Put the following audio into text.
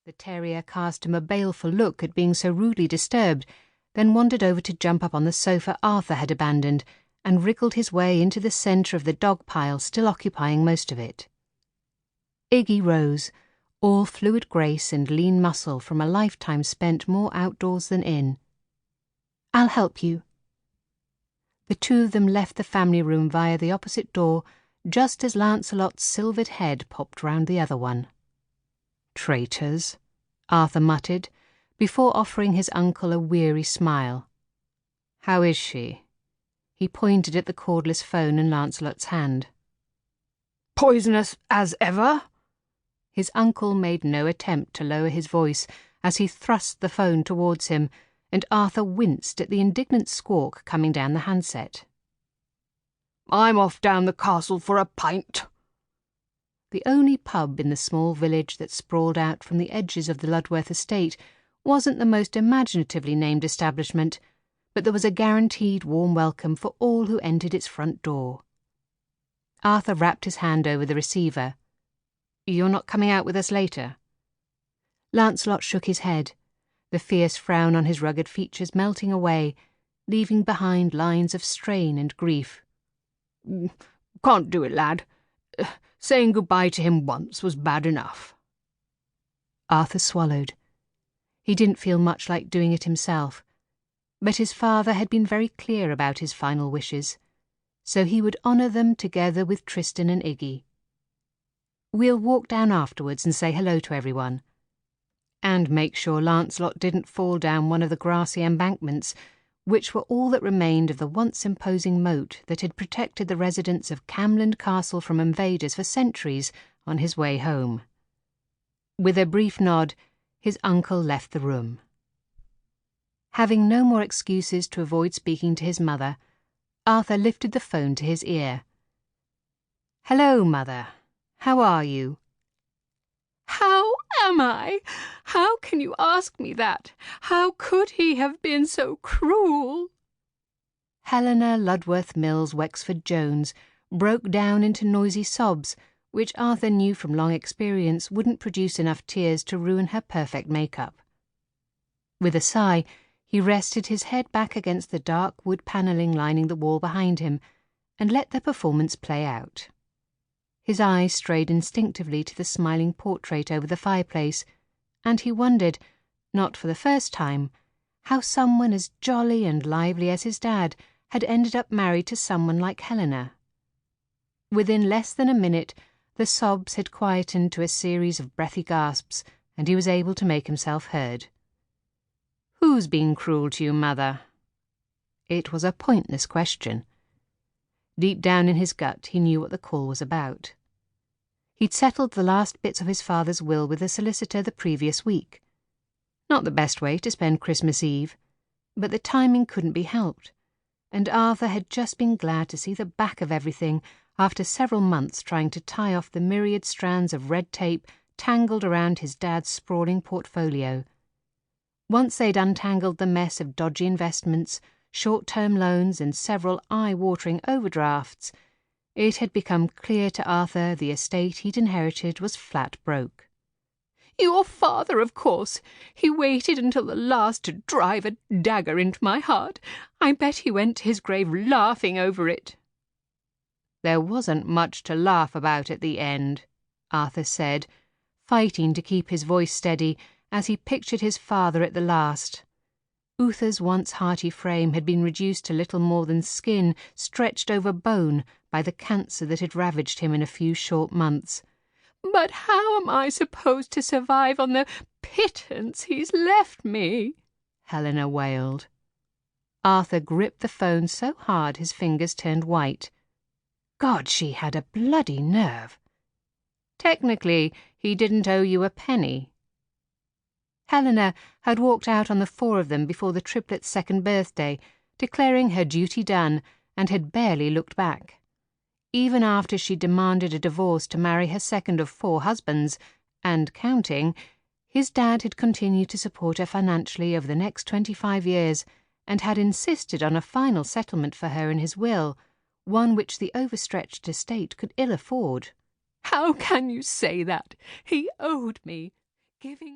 The terrier cast him a baleful look at being so rudely disturbed, then wandered over to jump up on the sofa Arthur had abandoned, and wriggled his way into the centre of the dog pile, still occupying most of it. Iggy rose, all fluid grace and lean muscle from a lifetime spent more outdoors than in. "I'll help you." The two of them left the family room via the opposite door, just as Lancelot's silvered head popped round the other one. "Traitors," Arthur muttered, before offering his uncle a weary smile. "How is she?" He pointed at the cordless phone in Lancelot's hand. "Poisonous as ever?" His uncle made no attempt to lower his voice as he thrust the phone towards him, and Arthur winced at the indignant squawk coming down the handset. "I'm off down the castle for a pint." The only pub in the small village that sprawled out from the edges of the Ludworth estate wasn't the most imaginatively named establishment, but there was a guaranteed warm welcome for all who entered its front door. Arthur wrapped his hand over the receiver. "You're not coming out with us later?" Lancelot shook his head, the fierce frown on his rugged features melting away, leaving behind lines of strain and grief. "Can't do it, lad. Saying goodbye to him once was bad enough." Arthur swallowed. He didn't feel much like doing it himself, but his father had been very clear about his final wishes, so he would honour them together with Tristan and Iggy. "We'll walk down afterwards and say hello to everyone. And make sure Lancelot didn't fall down one of the grassy embankments, which were all that remained of the once imposing moat that had protected the residents of Camland Castle from invaders for centuries on his way home." With a brief nod, his uncle left the room. Having no more excuses to avoid speaking to his mother, Arthur lifted the phone to his ear. "Hello, Mother. How are you?" "How am I? How can you ask me that? How could he have been so cruel?" Helena Ludworth Mills Wexford Jones broke down into noisy sobs, which Arthur knew from long experience wouldn't produce enough tears to ruin her perfect makeup. With a sigh, he rested his head back against the dark wood panelling lining the wall behind him and let the performance play out. His eyes strayed instinctively to the smiling portrait over the fireplace, and he wondered, not for the first time, how someone as jolly and lively as his dad had ended up married to someone like Helena. Within less than a minute, the sobs had quietened to a series of breathy gasps, and he was able to make himself heard. "Who's been cruel to you, Mother?" It was a pointless question. Deep down in his gut he knew what the call was about. He'd settled the last bits of his father's will with a solicitor the previous week. Not the best way to spend Christmas Eve, but the timing couldn't be helped, and Arthur had just been glad to see the back of everything after several months trying to tie off the myriad strands of red tape tangled around his dad's sprawling portfolio. Once they'd untangled the mess of dodgy investments, short-term loans and several eye-watering overdrafts, it had become clear to Arthur the estate he'd inherited was flat broke. "Your father, of course. He waited until the last to drive a dagger into my heart. I bet he went to his grave laughing over it." "There wasn't much to laugh about at the end," Arthur said, fighting to keep his voice steady as he pictured his father at the last. Uther's once hearty frame had been reduced to little more than skin stretched over bone by the cancer that had ravaged him in a few short months. "But how am I supposed to survive on the pittance he's left me?" Helena wailed. Arthur gripped the phone so hard his fingers turned white. God, she had a bloody nerve. Technically, he didn't owe you a penny. Helena had walked out on the four of them before the triplets' second birthday, declaring her duty done, and had barely looked back. Even after she demanded a divorce to marry her second of 4 husbands, and counting, his dad had continued to support her financially over the next 25 years, and had insisted on a final settlement for her in his will, one which the overstretched estate could ill afford. "How can you say that? He owed me. Giving